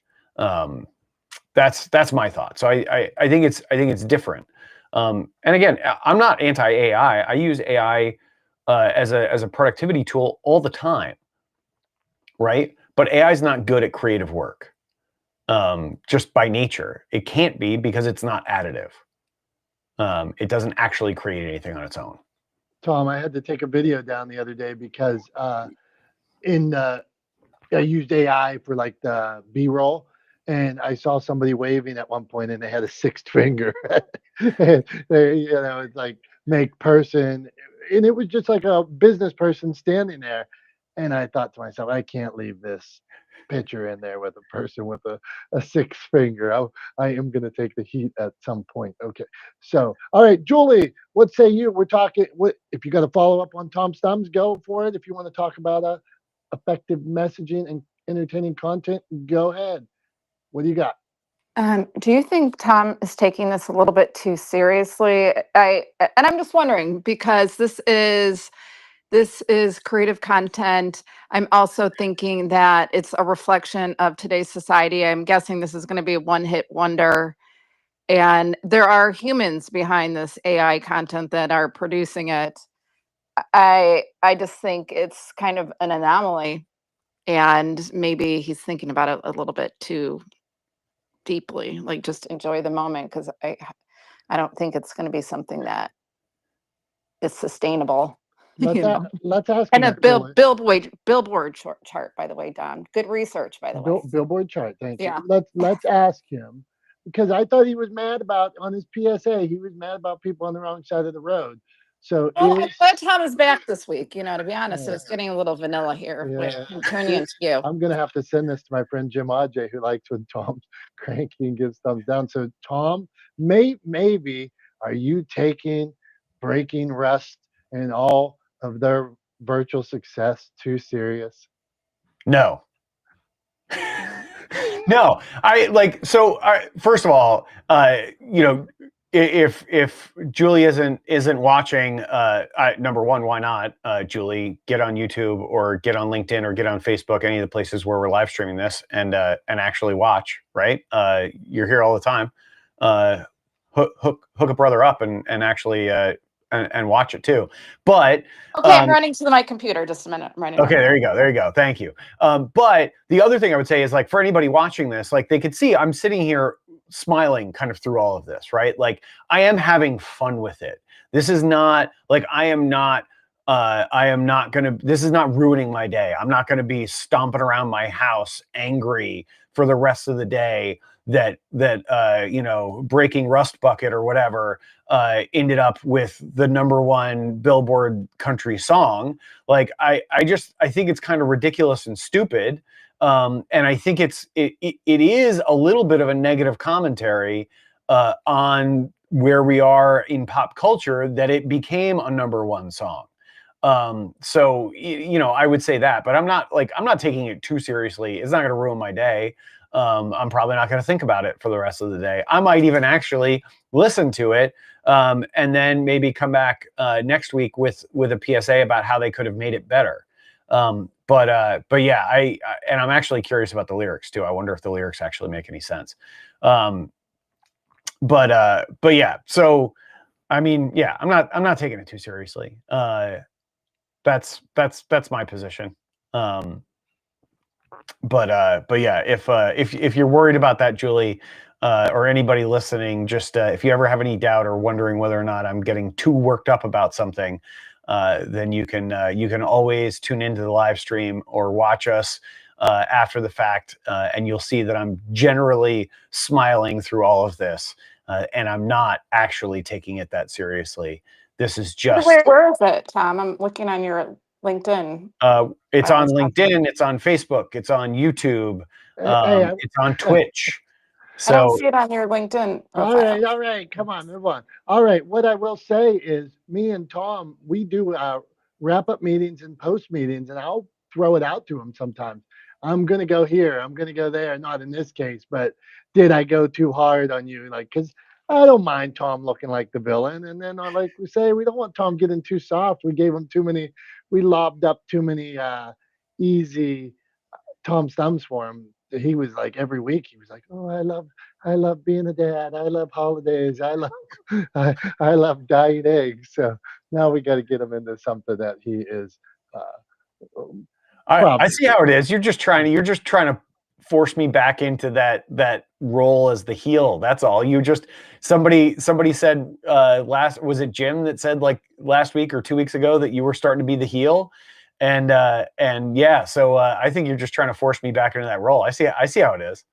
That's my thought. So I think it's different. And again, I'm not anti-AI. I use AI as a productivity tool all the time, right? But AI is not good at creative work, just by nature. It can't be, because it's not additive. It doesn't actually create anything on its own. Tom, I had to take a video down the other day because in I used AI for like the B-roll, and I saw somebody waving at one point, and they had a sixth finger. And it's like make person, and it was just like a business person standing there. And I thought to myself, I can't leave this picture in there with a person with a sixth finger. I am going to take the heat at some point. Okay. So, all right, Julie, what say you? We're talking, what, if you got a follow up on Tom's thumbs, go for it. If you want to talk about effective messaging and entertaining content, go ahead. What do you got? Do you think Tom is taking this a little bit too seriously? I'm just wondering, because this is creative content. I'm also thinking that it's a reflection of today's society. I'm guessing this is going to be a one-hit wonder. and there are humans behind this AI content that are producing it. I just think it's kind of an anomaly, and maybe he's thinking about it a little bit too deeply. Like, just enjoy the moment, because I don't think it's going to be something that is sustainable. Let's You know, let's ask and him a if Dylan. billboard chart, by the way, Don. Good research, by the way. Billboard chart. Thank you. Yeah. Let's ask him because I thought he was mad about on his PSA. He was mad about people on the wrong side of the road. So Well, I'm is glad Tom is back this week. To be honest, yeah, it's getting a little vanilla here with yeah. turning into you. I'm gonna have to send this to my friend Jim Ajay, who likes when Tom's cranky and gives thumbs down. So Tom, maybe are you taking breaking rust and all of their virtual success too serious? No. No, I like so. First of all, if Julie isn't watching, number one, why not? Julie, get on YouTube or get on LinkedIn or get on Facebook, any of the places where we're live streaming this, and actually watch. Right, you're here all the time. Hook a brother up and actually and watch it too. But Okay, I'm running to my computer. Just a minute. I'm running. okay, there you go. There you go. Thank you. But the other thing I would say is, like, for anybody watching this, like, they could see I'm sitting here smiling kind of through all of this, right? Like, I am having fun with it. This is not like I am not gonna, this is not ruining my day. I'm not gonna be stomping around my house angry for the rest of the day that breaking rust bucket or whatever ended up with the #1 Billboard country song. Like, I think it's kind of ridiculous and stupid. And I think it is a little bit of a negative commentary on where we are in pop culture, that it became a #1 song. So I would say that, but I'm not taking it too seriously. It's not going to ruin my day. I'm probably not going to think about it for the rest of the day. I might even actually listen to it, and then maybe come back next week with a PSA about how they could have made it better. But yeah, and I'm actually curious about the lyrics too. I wonder if the lyrics actually make any sense. But yeah, so I mean, yeah, I'm not taking it too seriously. That's my position. But yeah, if you're worried about that, Julie, or anybody listening, just if you ever have any doubt or wondering whether or not I'm getting too worked up about something, then you can always tune into the live stream or watch us after the fact, and you'll see that I'm generally smiling through all of this, and I'm not actually taking it that seriously. This is just Where is it, Tom? I'm looking on your LinkedIn. It's on LinkedIn, it's on Facebook, it's on YouTube, it's on Twitch. So I don't see it on your LinkedIn profile. All right, come on, move on. All right, what I will say is, me and Tom, we do wrap-up meetings and post meetings, and I'll throw it out to him sometimes. I'm gonna go here, I'm gonna go there. Not in this case, but did I go too hard on you? Like, because I don't mind Tom looking like the villain, and then like we say, we don't want Tom getting too soft. We gave him too many, we lobbed up too many easy Tom's thumbs for him. He was like every week. He was like, "Oh, I love being a dad. I love holidays. I love dying eggs." So now we got to get him into something that he is. I see how it is. You're just trying to force me back into that role as the heel. That's all. You just somebody said was it Jim that said, like, last week or 2 weeks ago, that you were starting to be the heel. And yeah, so I think you're just trying to force me back into that role. I see how it is.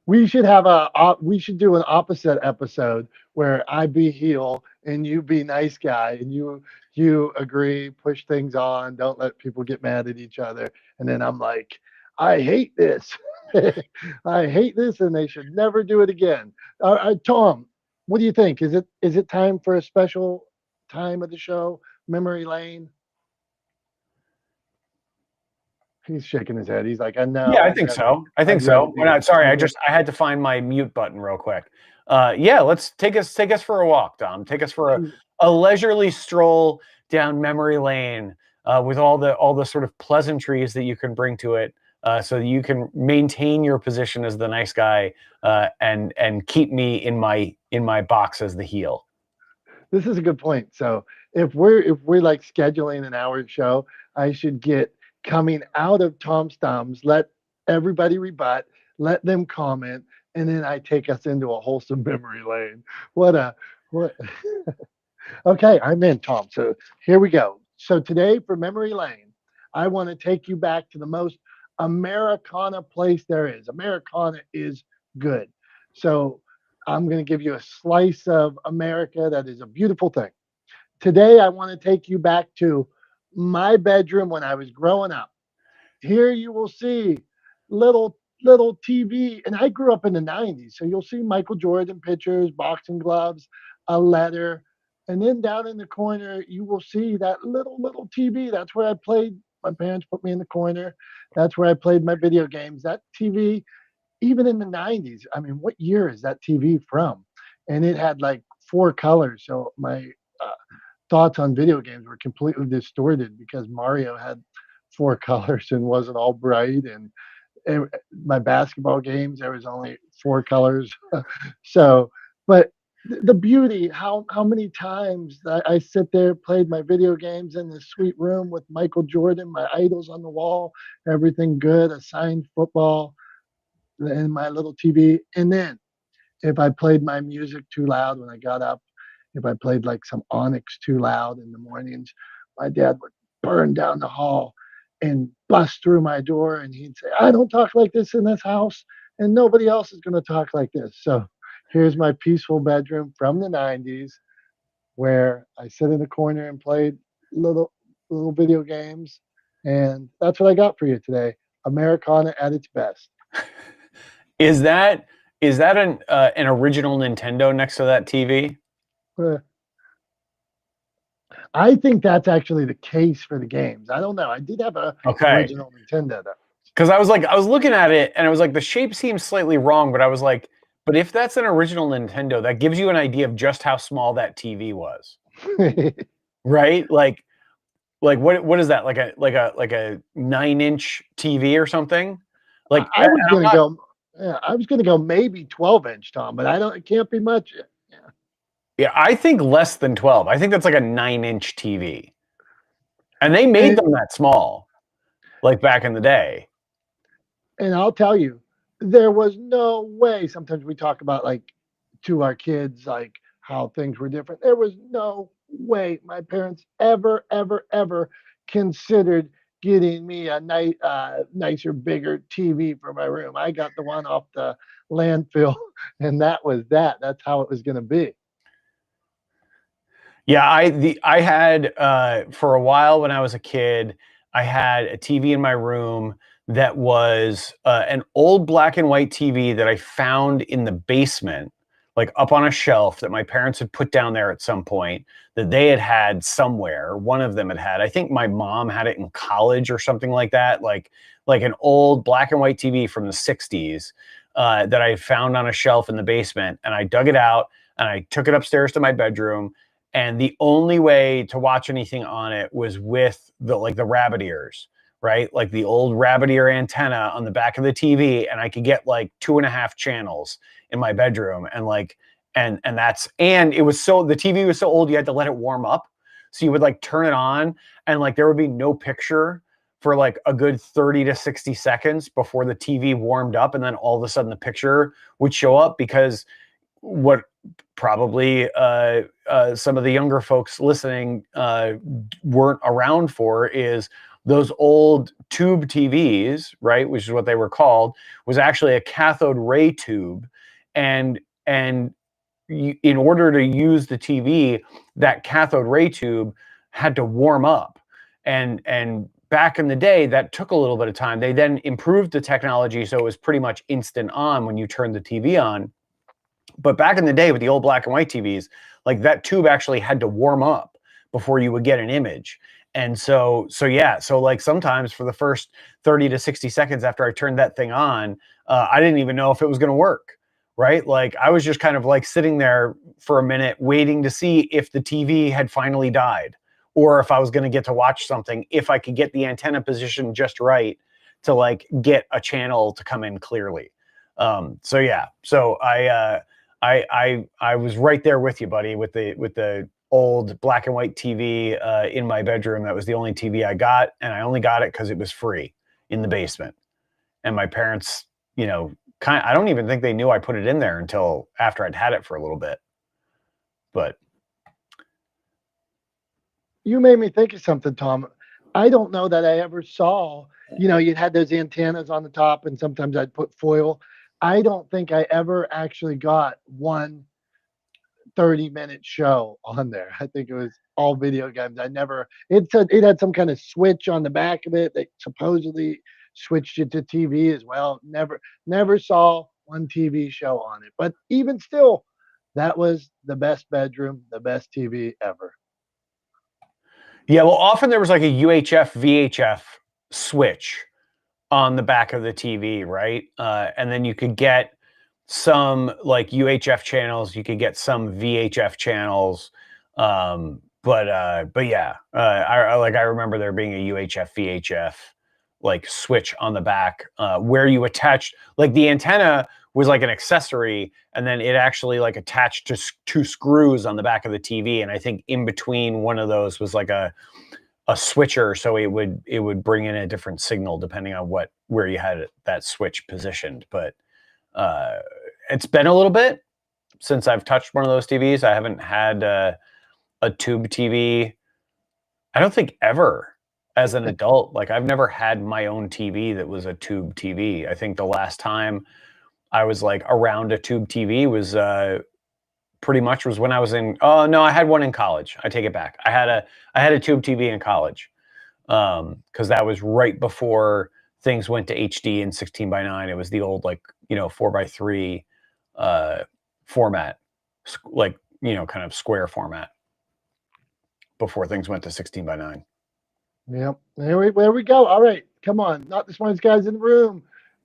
We should do an opposite episode where I be heel and you be nice guy, and you agree, push things on, don't let people get mad at each other, and then I'm like, I hate this. I hate this, and they should never do it again. Tom, what do you think? Is it time for a special time of the show, memory lane? He's shaking his head. He's like, I know. Yeah, I think so. Sorry, I had to find my mute button real quick. Yeah, let's take us for a walk, Dom. Take us for a leisurely stroll down memory lane with all the sort of pleasantries that you can bring to it. so you can maintain your position as the nice guy and keep me in my box as the heel. This is a good point. So if we're like scheduling an hour show, I should get coming out of Tom's thumbs, let everybody rebut, let them comment, and then I take us into a wholesome memory lane. What okay, I'm in, Tom. So here we go. So today for memory lane, I want to take you back to the most Americana place there is. Americana is good. So I'm going to give you a slice of America that is a beautiful thing. Today, I want to take you back to my bedroom when I was growing up. Here you will see little TV, and I grew up in the '90s, so you'll see Michael Jordan pictures, boxing gloves, a letter, and then down in the corner you will see that little TV. That's where I played. My parents put me in the corner. That's where I played my video games. That TV, even in the '90s. I mean, what year is that TV from? And it had like 4 colors, so my uh, thoughts on video games were completely distorted because Mario had 4 colors and wasn't all bright. And my basketball games, there was only 4 colors. So, but the beauty, how many times I sit there, played my video games in this sweet room with Michael Jordan, my idols on the wall, everything good, a signed football, and my little TV. And then if I played my music too loud when I got up, if I played like some Onyx too loud in the mornings, my dad would burn down the hall and bust through my door and he'd say, I don't talk like this in this house and nobody else is going to talk like this. So here's my peaceful bedroom from the '90s where I sit in the corner and played little video games. And that's what I got for you today. Americana at its best. Is that an original Nintendo next to that TV? Uh, I think that's actually the case for the games. I don't know. I did have a original Nintendo though. Because I was looking at it and I was like, the shape seems slightly wrong, but I was like, but if that's an original Nintendo, that gives you an idea of just how small that TV was, right? Like what is that? Like a 9-inch TV or something? Like I was gonna go. Yeah, I was gonna go maybe 12-inch, Tom, but I don't. It can't be much. Yeah. Yeah, I think less than 12. I think that's like a 9-inch TV, and they made them that small, like back in the day. And I'll tell you, there was no way. Sometimes we talk about like to our kids, like how things were different. There was no way my parents ever considered getting me a nicer, bigger TV for my room. I got the one off the landfill, and that was that. That's how it was going to be. Yeah, I had for a while when I was a kid, I had a TV in my room that was an old black and white TV that I found in the basement, like up on a shelf that my parents had put down there at some point that they had somewhere. One of them had. I think my mom had it in college or something like that, like an old black and white TV from the '60s that I found on a shelf in the basement, and I dug it out and I took it upstairs to my bedroom. And the only way to watch anything on it was with the rabbit ears, right? Like the old rabbit ear antenna on the back of the TV, and I could get like 2.5 channels in my bedroom, and it was the TV was so old you had to let it warm up, so you would like turn it on, and like there would be no picture for like a good 30 to 60 seconds before the TV warmed up, and then all of a sudden the picture would show up, because what probably some of the younger folks listening weren't around for is those old tube TVs, right, which is what they were called, was actually a cathode ray tube. And in order to use the TV, that cathode ray tube had to warm up. And back in the day, that took a little bit of time. They then improved the technology, so it was pretty much instant on when you turned the TV on. But back in the day with the old black and white TVs, like that tube actually had to warm up before you would get an image. And so like sometimes for the first 30 to 60 seconds after I turned that thing on, I didn't even know if it was going to work, right? Like I was just kind of like sitting there for a minute waiting to see if the TV had finally died, or if I was going to get to watch something, if I could get the antenna position just right to like get a channel to come in clearly. So yeah, so I was right there with you, buddy, with the old black and white TV in my bedroom. That was the only TV I got, and I only got it because it was free in the basement. And my parents, you know, I don't even think they knew I put it in there until after I'd had it for a little bit. But You made me think of something, Tom. I don't know that I ever saw, you had those antennas on the top, and sometimes I'd put foil. I don't think I ever actually got one 30-minute show on there. I think it was all video games. It had some kind of switch on the back of it that supposedly switched it to TV as well. Never saw one TV show on it. But even still, that was the best bedroom, the best TV ever. yeah, well, often there was like a UHF VHF switch on the back of the TV, right? And then you could get some like UHF channels, you could get some VHF channels. But yeah, I remember there being a UHF VHF like switch on the back where you attached, like the antenna was like an accessory, and then it actually like attached to two screws on the back of the TV, and I think in between one of those was like a switcher, so it would bring in a different signal depending on where you had that switch positioned. But it's been a little bit since I've touched one of those TVs. I haven't had a tube TV, I don't think, ever as an adult. Like, I've never had my own TV that was a tube TV. I think the last time I was like around a tube TV was pretty much was when I was in, oh no, I had one in college. I take it back. I had a tube TV in college because that was right before things went to HD and 16:9. It was the old, like, 4:3 format, like, kind of square format before things went to 16:9. Yep. There we go. All right. Come on. Not the smartest guys in the room.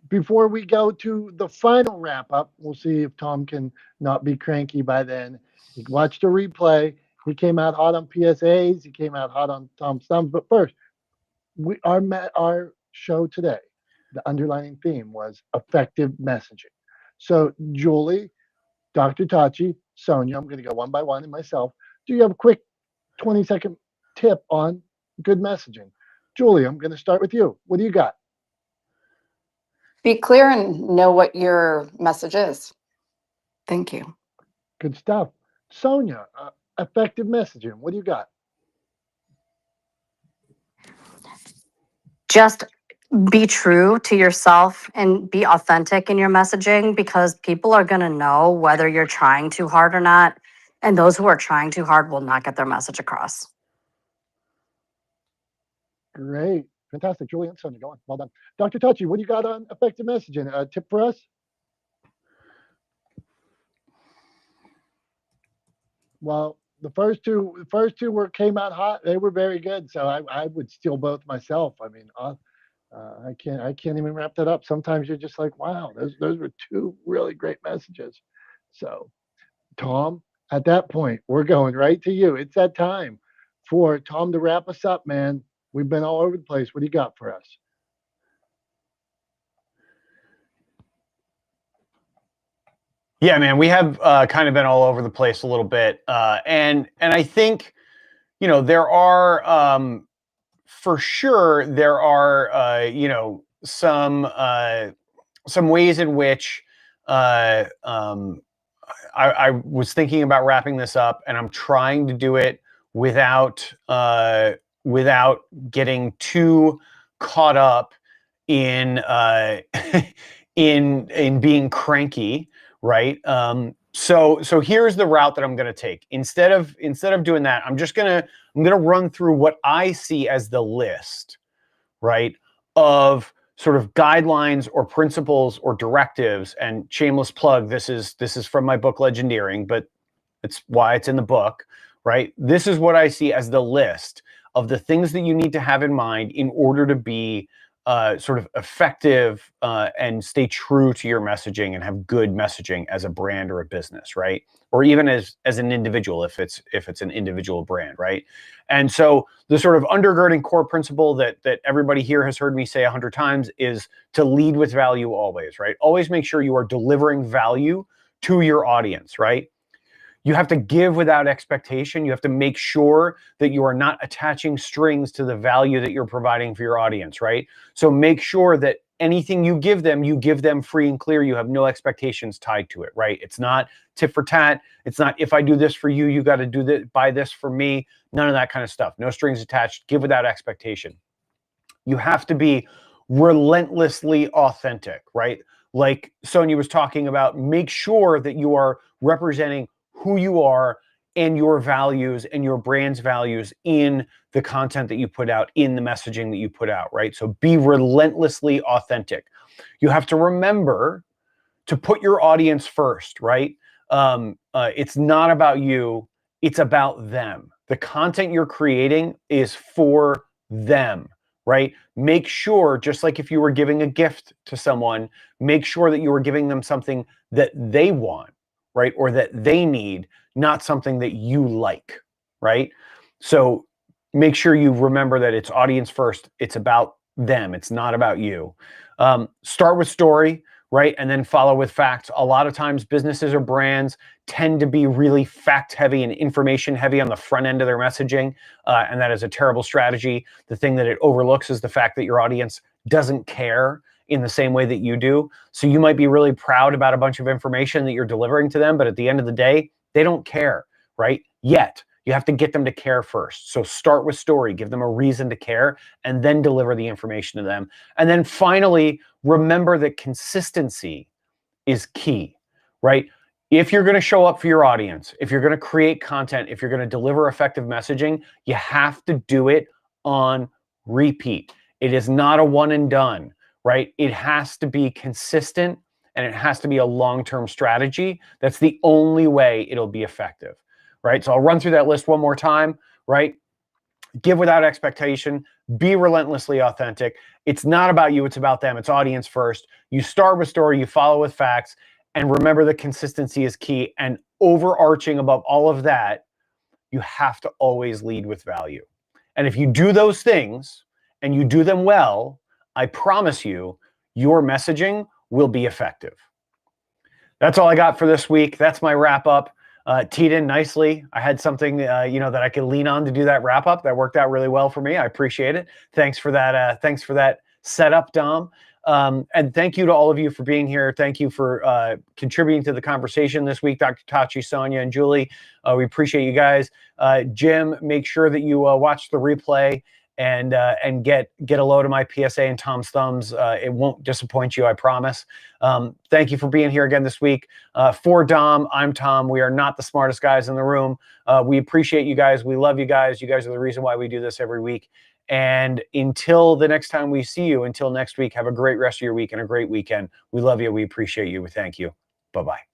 Before we go to the final wrap up, we'll see if Tom can not be cranky by then. He watched the replay. He came out hot on PSAs. He came out hot on Tom's thumbs. But first, our show today, the underlining theme was effective messaging. So, Julie, Dr. Tachi, Sonia, I'm going to go one by one, and myself. Do you have a quick 20-second tip on good messaging? Julie, I'm going to start with you. What do you got? Be clear and know what your message is. Thank you. Good stuff. Sonia, effective messaging. What do you got? Just be true to yourself and be authentic in your messaging, because people are going to know whether you're trying too hard or not. And those who are trying too hard will not get their message across. Great. Fantastic. Julie and Sonia, go on. Well done. Dr. Tachi, what do you got on effective messaging? A tip for us? Well, the first two came out hot. They were very good. So I would steal both myself. I mean, I can't even wrap that up. Sometimes you're just like, wow, those were two really great messages. So, Tom, at that point, we're going right to you. It's that time for Tom to wrap us up, man. We've been all over the place. What do you got for us? Yeah, man, we have kind of been all over the place a little bit, and I think, there are for sure there are some ways in which I was thinking about wrapping this up, and I'm trying to do it without getting too caught up in in being cranky, right? So here's the route that I'm going to take. Instead of doing that, I'm going to run through what I see as the list, right, of sort of guidelines or principles or directives. And shameless plug, this is from my book Legendeering, but it's why it's in the book, right? This is what I see as the list of the things that you need to have in mind in order to be sort of effective and stay true to your messaging and have good messaging as a brand or a business, right? Or even as an individual, if it's an individual brand, right? And so the sort of undergirding core principle that everybody here has heard me say 100 times is to lead with value always, right? Always make sure you are delivering value to your audience, right? You have to give without expectation. You have to make sure that you are not attaching strings to the value that you're providing for your audience, right? So make sure that anything you give them free and clear. You have no expectations tied to it, right? It's not tit for tat. It's not, if I do this for you, you got to do this, buy this for me. None of that kind of stuff. No strings attached. Give without expectation. You have to be relentlessly authentic, right? Like Sonia was talking about, make sure that you are representing who you are and your values and your brand's values in the content that you put out, in the messaging that you put out, right? So be relentlessly authentic. You have to remember to put your audience first, right? It's not about you, it's about them. The content you're creating is for them, right? Make sure, just like if you were giving a gift to someone, make sure that you are giving them something that they want, right? Or that they need, not something that you like, right? So make sure you remember that it's audience first. It's about them. It's not about you. Start with story, right? And then follow with facts. A lot of times businesses or brands tend to be really fact heavy and information heavy on the front end of their messaging. And that is a terrible strategy. The thing that it overlooks is the fact that your audience doesn't care in the same way that you do. So you might be really proud about a bunch of information that you're delivering to them, but at the end of the day, they don't care, right? Yet. You have to get them to care first. So start with story, give them a reason to care, and then deliver the information to them. And then finally, remember that consistency is key, right? If you're going to show up for your audience, if you're going to create content, if you're going to deliver effective messaging, you have to do it on repeat. It is not a one and done, right? It has to be consistent and it has to be a long-term strategy. That's the only way it'll be effective, right? So I'll run through that list one more time, right? Give without expectation, be relentlessly authentic. It's not about you, it's about them. It's audience first. You start with story, you follow with facts, and remember that consistency is key. And overarching above all of that, you have to always lead with value. And if you do those things and you do them well, I promise you, your messaging will be effective. That's all I got for this week. That's my wrap up. Teed in nicely. I had something, that I could lean on to do that wrap up. That worked out really well for me. I appreciate it. Thanks for that. Thanks for that setup, Dom. And thank you to all of you for being here. Thank you for contributing to the conversation this week, Dr. Tachi, Sonia, and Julie. We appreciate you guys. Jim, make sure that you watch the replay and get a load of my PSA and Tom's thumbs. It won't disappoint you, I promise. Thank you for being here again this week. For Dom, I'm Tom. We are not the smartest guys in the room. We appreciate you guys. We love you guys. You guys are the reason why we do this every week. And until the next time we see you, until next week, have a great rest of your week and a great weekend. We love you. We appreciate you. We thank you. Bye-bye.